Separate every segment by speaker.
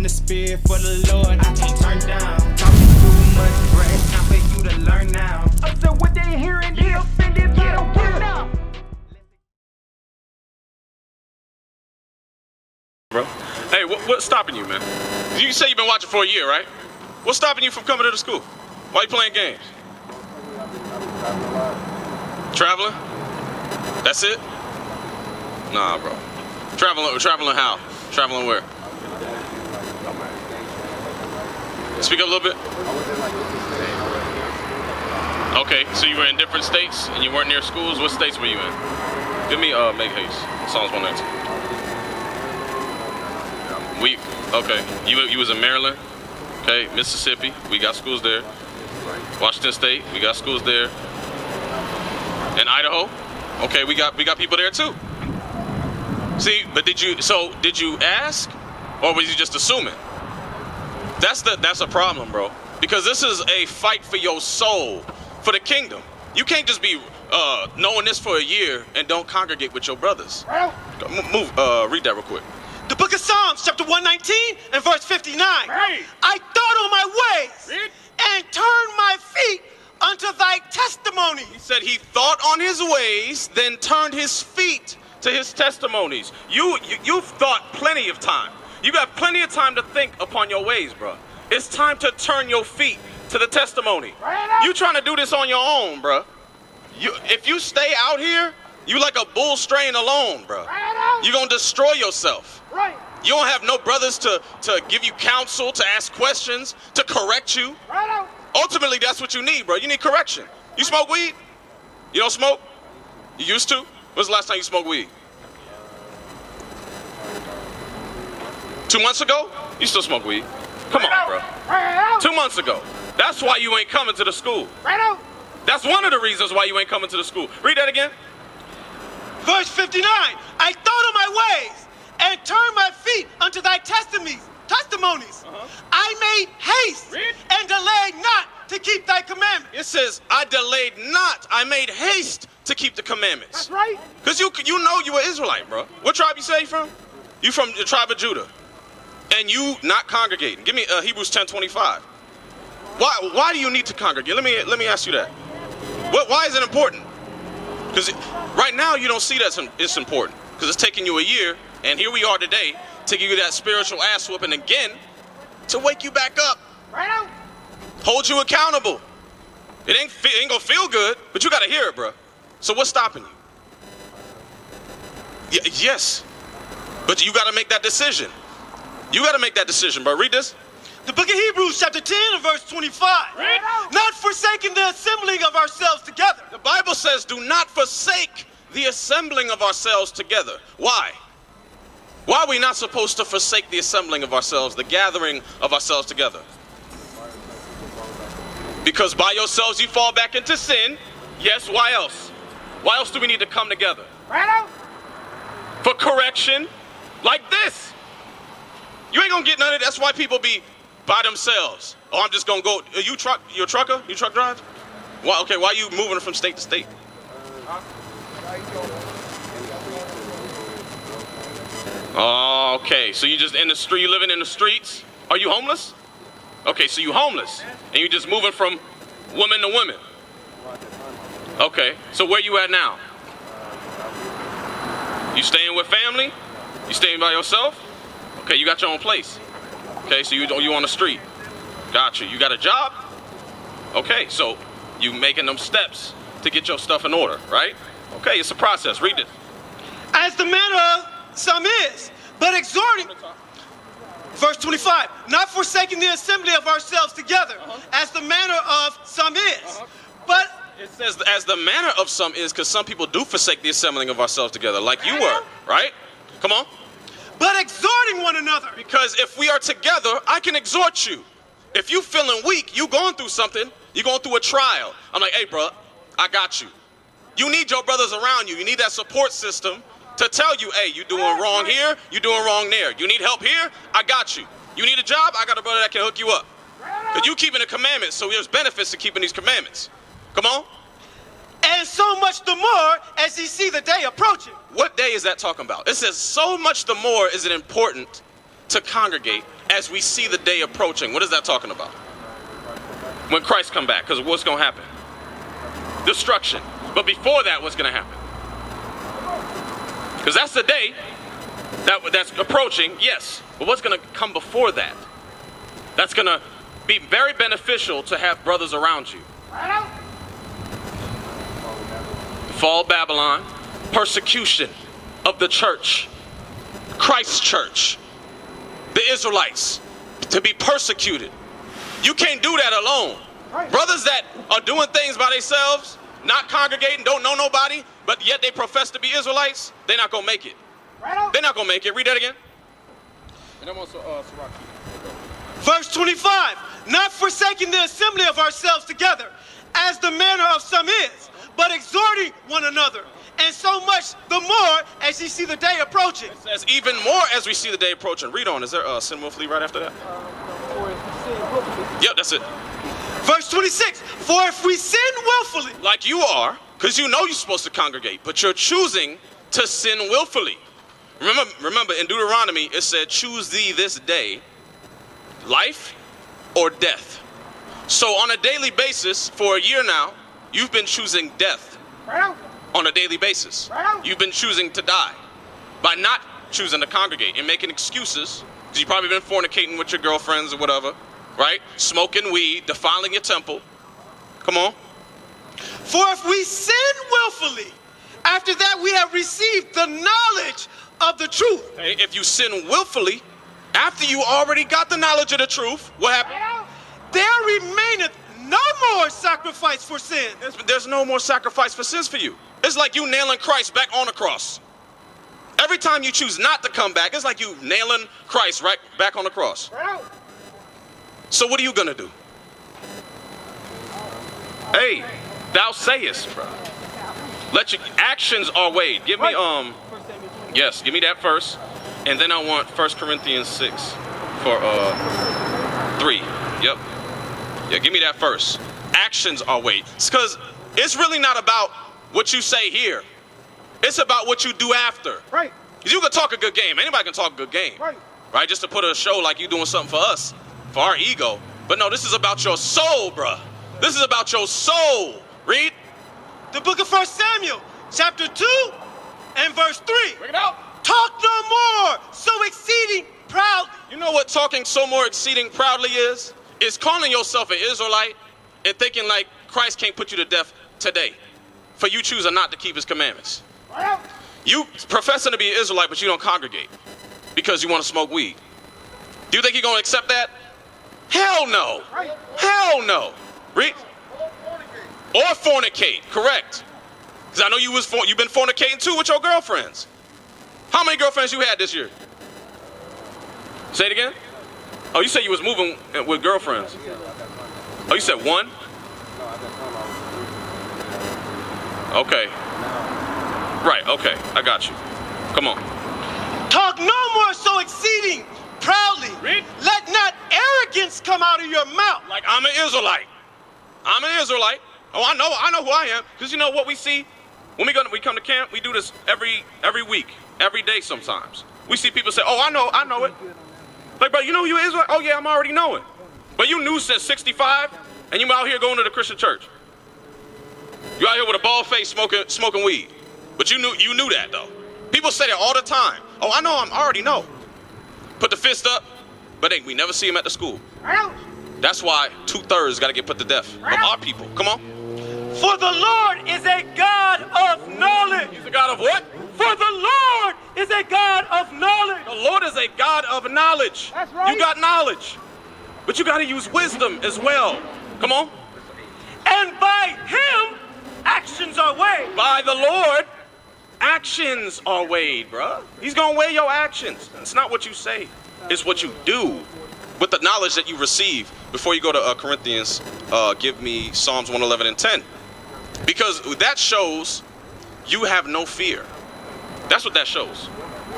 Speaker 1: the spirit for the Lord. I can't turn down. Talking too much, bruh. It's time for you to learn now. So what they hearing, get offended, get on now.
Speaker 2: Bro, hey, what's stopping you, man? You say you've been watching for a year, right? What's stopping you from coming to the school? Why you playing games? Traveling? That's it? Nah, bro. Traveling how? Traveling where? Speak up a little bit. Okay, so you were in different states and you weren't near schools. What states were you in? Give me Make Haste, Psalms 119. Okay, you was in Maryland. Okay, Mississippi, we got schools there. Washington State, we got schools there. In Idaho, okay, we got people there too. See, but did you ask, or was you just assuming? That's a problem, bro. Because this is a fight for your soul, for the kingdom. You can't just be knowing this for a year and don't congregate with your brothers. Read that real quick.
Speaker 3: The book of Psalms, chapter 119 and verse 59.
Speaker 2: Hey.
Speaker 3: I thought on my ways and turned my feet unto thy testimony.
Speaker 2: He said he thought on his ways, then turned his feet to his testimonies. You've thought plenty of time. You got plenty of time to think upon your ways, bro. It's time to turn your feet to the testimony. You trying to do this on your own, bro. If you stay out here, you like a bull straying alone, bro. You're gonna destroy yourself.
Speaker 3: Right.
Speaker 2: You don't have no brothers to give you counsel, to ask questions, to correct you.
Speaker 3: Right.
Speaker 2: Ultimately, that's what you need, bro. You need correction. You smoke weed? You don't smoke? You used to? When's the last time you smoked weed? 2 months ago? You still smoke weed? Come on, bro. 2 months ago. That's why you ain't coming to the school. That's one of the reasons why you ain't coming to the school. Read that again.
Speaker 3: Verse 59. I thought on my ways and turned my feet unto thy testimonies. I made haste and delayed not to keep thy commandments.
Speaker 2: It says, I delayed not. I made haste to keep the commandments.
Speaker 3: That's right.
Speaker 2: Because you know you an Israelite, bro. What tribe you say you from? You from the tribe of Judah. And you not congregating. Give me Hebrews 10:25. Why do you need to congregate? Let me ask you that. Why is it important? Because right now you don't see that it's important. Because it's taking you a year, and here we are today, taking you that spiritual ass whooping again to wake you back up. Hold you accountable. It ain't gonna feel good, but you gotta hear it, bro. So what's stopping you? Yes, but you gotta make that decision. You gotta make that decision, bro. Read this.
Speaker 3: The book of Hebrews, chapter 10 and verse 25. Not forsaking the assembling of ourselves together.
Speaker 2: The Bible says, do not forsake the assembling of ourselves together. Why? Why are we not supposed to forsake the assembling of ourselves, the gathering of ourselves together? Because by yourselves you fall back into sin. Yes, why else? Why else do we need to come together? For correction, like this. You ain't gonna get none of it. That's why people be by themselves. Oh, I'm just gonna go. You're a trucker? You truck drive? Why? Okay, why are you moving from state to state? Okay, so you just in the street, you living in the streets? Are you homeless? Okay, so you homeless, and you just moving from woman to woman. Okay, so where you at now? You staying with family? You staying by yourself? Okay, you got your own place. Okay, so you on the street. Got you. You got a job? Okay, so you making them steps to get your stuff in order, right? Okay, it's a process. Read it.
Speaker 3: As the manner of some is, but exhorting. Verse 25, not forsaking the assembly of ourselves together, as the manner of some is. But
Speaker 2: it says as the manner of some is, because some people do forsake the assembling of ourselves together, like you were, right? Come on.
Speaker 3: But exhorting one another.
Speaker 2: Because if we are together, I can exhort you. If you feeling weak, you going through something, you going through a trial. I'm like, hey, bro, I got you. You need your brothers around you. You need that support system to tell you, hey, you doing wrong here, you doing wrong there. You need help here, I got you. You need a job, I got a brother that can hook you up. Because you keeping the commandments, so there's benefits to keeping these commandments. Come on.
Speaker 3: And so much the more as ye see the day approaching.
Speaker 2: What day is that talking about? It says so much the more is it important to congregate as we see the day approaching. What is that talking about? When Christ come back, because what's going to happen? Destruction. But before that, what's going to happen? Because that's the day that's approaching, yes. But what's going to come before that? That's going to be very beneficial to have brothers around you. Fall of Babylon, persecution of the church, Christ's church, the Israelites, to be persecuted. You can't do that alone. Brothers that are doing things by themselves, not congregating, don't know nobody, but yet they profess to be Israelites, they're not going to make it. They're not going to make it. Read that again. And I'm also,
Speaker 3: Verse 25, not forsaking the assembly of ourselves together, as the manner of some is, but exhorting one another, and so much the more as ye see the day approaching.
Speaker 2: It says even more as we see the day approaching. Read on. Is there sin willfully right after that? Yep, that's it.
Speaker 3: Verse 26, for if we sin willfully.
Speaker 2: Like you are, because you know you're supposed to congregate, but you're choosing to sin willfully. Remember in Deuteronomy, it said, choose thee this day, life or death. So on a daily basis, for a year now, you've been choosing death on a daily basis. You've been choosing to die by not choosing to congregate and making excuses, because you've probably been fornicating with your girlfriends or whatever, right? Smoking weed, defiling your temple. Come on.
Speaker 3: For if we sin willfully, after that we have received the knowledge of the truth.
Speaker 2: Hey, if you sin willfully, after you already got the knowledge of the truth, what happened?
Speaker 3: There remaineth no more sacrifice for sin.
Speaker 2: There's no more sacrifice for sins for you. It's like you nailing Christ back on the cross. Every time you choose not to come back, it's like you nailing Christ right back on the cross. So what are you going to do? Hey, thou sayest, bro. Let your actions are weighed. Give me, yes, give me that first. And then I want 1 Corinthians 6 for 3. Yep. Yeah, give me that first. Actions are weighed. It's because it's really not about what you say here. It's about what you do after.
Speaker 3: Right.
Speaker 2: Because you can talk a good game. Anybody can talk a good game. Right? Just to put a show like you doing something for us, for our ego. But no, this is about your soul, bruh. This is about your soul. Read.
Speaker 3: The book of 1 Samuel, chapter 2 and verse 3.
Speaker 2: Bring it out.
Speaker 3: Talk no more, so exceeding proud.
Speaker 2: You know what talking so more exceeding proudly is? It's calling yourself an Israelite and thinking like Christ can't put you to death today for you choosing not to keep his commandments. You professing to be an Israelite, but you don't congregate because you want to smoke weed. Do you think he's going to accept that? Hell no. Hell no. Read. Or fornicate, correct. Because I know you've been fornicating too with your girlfriends. How many girlfriends you had this year? Say it again. Oh, you said you was moving with girlfriends. Oh, you said one? Okay. Right, okay, I got you. Come on.
Speaker 3: Talk no more so exceeding proudly.
Speaker 2: Read.
Speaker 3: Let not arrogance come out of your mouth.
Speaker 2: Like I'm an Israelite. I'm an Israelite. Oh, I know who I am. Because you know what we see? When we come to camp, we do this every week, every day sometimes. We see people say, oh, I know it. Like, bro, you know who you Israelite? Oh, yeah, I'm already knowing. But you knew since 65, and you out here going to the Christian church. You out here with a bald face smoking weed. But you knew that, though. People say that all the time. Oh, I already know. Put the fist up, but we never see him at the school. That's why 2/3 got to get put to death of our people. Come on.
Speaker 3: For the Lord is a God of knowledge.
Speaker 2: He's a God of what?
Speaker 3: For the Lord is a God of knowledge.
Speaker 2: The Lord is a God of knowledge.
Speaker 3: That's right.
Speaker 2: You got knowledge, but you got to use wisdom as well. Come on.
Speaker 3: And by him, actions are weighed.
Speaker 2: By the Lord, actions are weighed, bruh. He's going to weigh your actions. It's not what you say. It's what you do with the knowledge that you receive. Before you go to Corinthians, give me Psalms 111 and 10. Because that shows you have no fear. That's what that shows.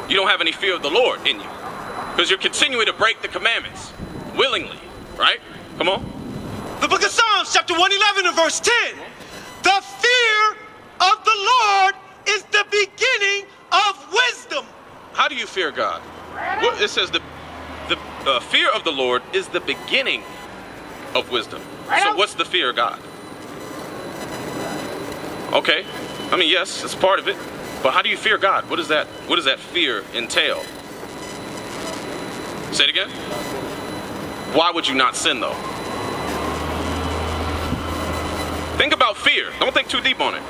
Speaker 2: You don't have any fear of the Lord in you. Because you're continuing to break the commandments willingly, right? Come on.
Speaker 3: The book of Psalms, chapter 111 and verse 10. The fear of the Lord is the beginning of wisdom.
Speaker 2: How do you fear God? It says the fear of the Lord is the beginning of wisdom. So what's the fear of God? Okay, I mean, yes, it's part of it. But how do you fear God? What does that fear entail? Say it again. Why would you not sin, though? Think about fear. Don't think too deep on it.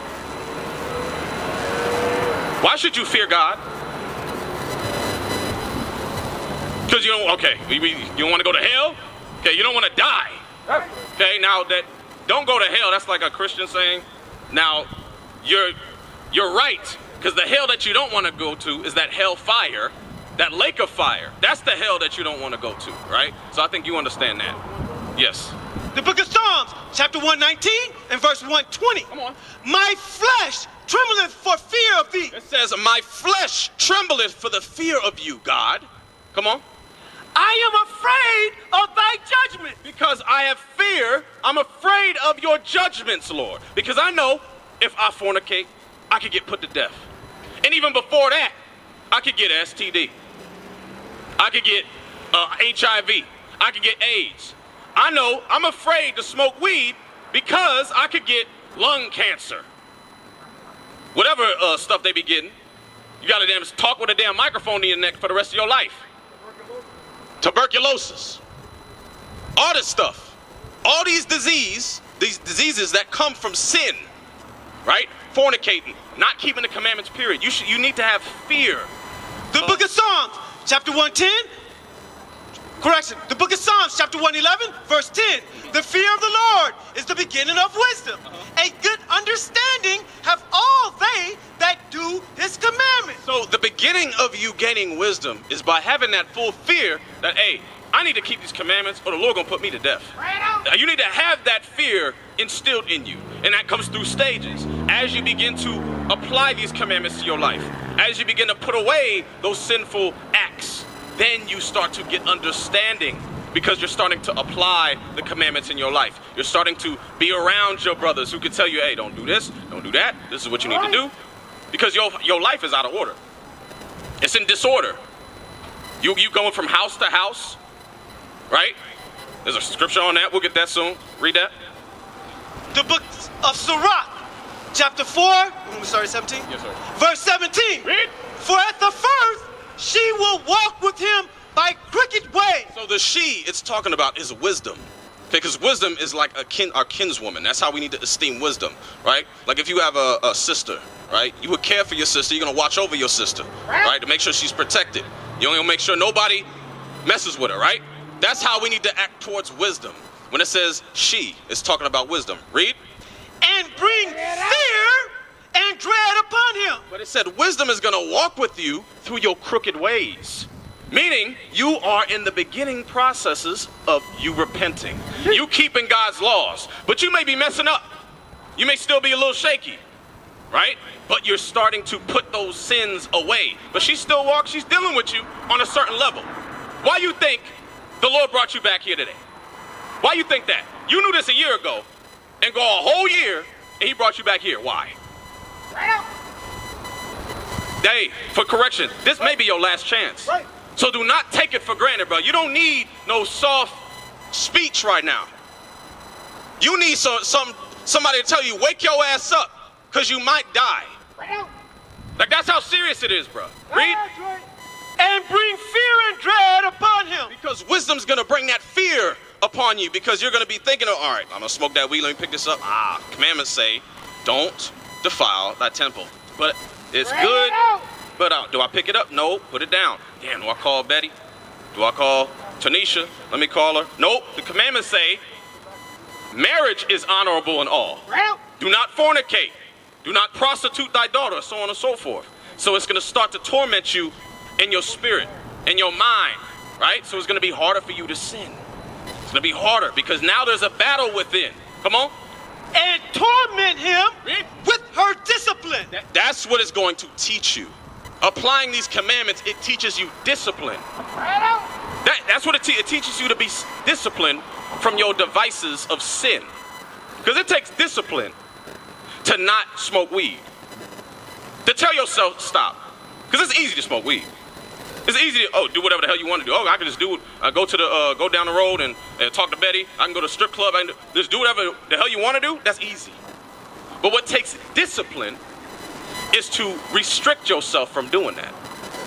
Speaker 2: Why should you fear God? Because you don't, okay, you don't want to go to hell? Okay, you don't want to die. Okay, now that, don't go to hell, that's like a Christian saying. Now, you're right, because the hell that you don't want to go to is that hell fire, that lake of fire. That's the hell that you don't want to go to, right? So I think you understand that. Yes.
Speaker 3: The book of Psalms, chapter 119 and verse 120.
Speaker 2: Come on.
Speaker 3: My flesh trembleth for fear of thee.
Speaker 2: It says, my flesh trembleth for the fear of you, God. Come on.
Speaker 3: I am afraid of thy judgment.
Speaker 2: Because I have fear, I'm afraid of your judgments, Lord. Because I know if I fornicate, I could get put to death. And even before that, I could get STD. I could get HIV. I could get AIDS. I know I'm afraid to smoke weed because I could get lung cancer. Whatever stuff they be getting, you gotta damn talk with a damn microphone in your neck for the rest of your life. Tuberculosis. All this stuff. All these diseases that come from sin, right? Fornicating, not keeping the commandments, period. You need to have fear.
Speaker 3: The book of Psalms, chapter 110. Correction. The book of Psalms, chapter 111, verse 10. The fear of the Lord is the beginning of wisdom. A good understanding have all they that do his commandments.
Speaker 2: So the beginning of you gaining wisdom is by having that full fear that, hey, I need to keep these commandments or the Lord gonna put me to death. You need to have that fear instilled in you. And that comes through stages. As you begin to apply these commandments to your life, as you begin to put away those sinful acts, then you start to get understanding because you're starting to apply the commandments in your life. You're starting to be around your brothers who can tell you, hey, don't do this, don't do that. This is what you need to do. Because your life is out of order. It's in disorder. You going from house to house, right? There's a scripture on that. We'll get that soon. Read that.
Speaker 3: The book of Sirach, chapter 4, sorry, 17?
Speaker 2: Yes, sir.
Speaker 3: Verse 17.
Speaker 2: Read.
Speaker 3: For at the first she will walk with him by crooked ways.
Speaker 2: So the she it's talking about is wisdom. Because wisdom is like our kinswoman. That's how we need to esteem wisdom, right? Like if you have a sister, right? You would care for your sister. You're going to watch over your sister, right? To make sure she's protected. You're going to make sure nobody messes with her, right? That's how we need to act towards wisdom. When it says she, it's talking about wisdom. Read.
Speaker 3: And bring fear and dread upon him.
Speaker 2: But it said wisdom is going to walk with you through your crooked ways. Meaning you are in the beginning processes of you repenting. You keeping God's laws. But you may be messing up. You may still be a little shaky. Right? But you're starting to put those sins away. But she still walks. She's dealing with you on a certain level. Why you think the Lord brought you back here today? Why you think that? You knew this a year ago and go a whole year and he brought you back here. Why? Hey, for correction, this may be your last chance.
Speaker 3: Right.
Speaker 2: So do not take it for granted, bro. You don't need no soft speech right now. You need somebody to tell you, wake your ass up, because you might die. Like, that's how serious it is, bro. Read.
Speaker 3: And bring fear and dread upon him.
Speaker 2: Because wisdom's going to bring that fear upon you, because you're going to be thinking, all right, I'm going to smoke that weed, let me pick this up. Commandments say, don't defile thy temple. But it's good. But do I pick it up? No, put it down. Damn, do I call Betty? Do I call Tanisha? Let me call her. Nope, the commandments say marriage is honorable in all. Do not fornicate. Do not prostitute thy daughter, so on and so forth. So it's going to start to torment you in your spirit, in your mind, right? So it's going to be harder for you to sin. It's going to be harder because now there's a battle within. Come on.
Speaker 3: And torment him with her discipline.
Speaker 2: That's what it's going to teach you. Applying these commandments, it teaches you discipline. That's what it teaches you to be disciplined from your devices of sin. Because it takes discipline to not smoke weed. To tell yourself stop. Because it's easy to smoke weed. It's easy to, do whatever the hell you want to do. Oh, I can just go down the road and talk to Betty. I can go to a strip club. I can just do whatever the hell you want to do. That's easy. But what takes discipline is to restrict yourself from doing that.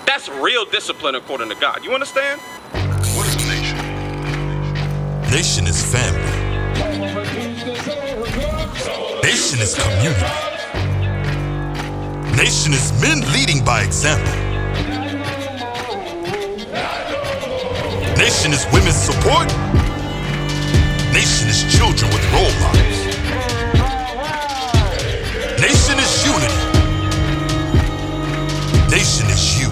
Speaker 2: That's real discipline according to God. You understand?
Speaker 4: What is a nation?
Speaker 5: Nation is family. Nation is community. Nation is men leading by example. Nation is women's support. Nation is children with role models. Nation is unity. Nation is you.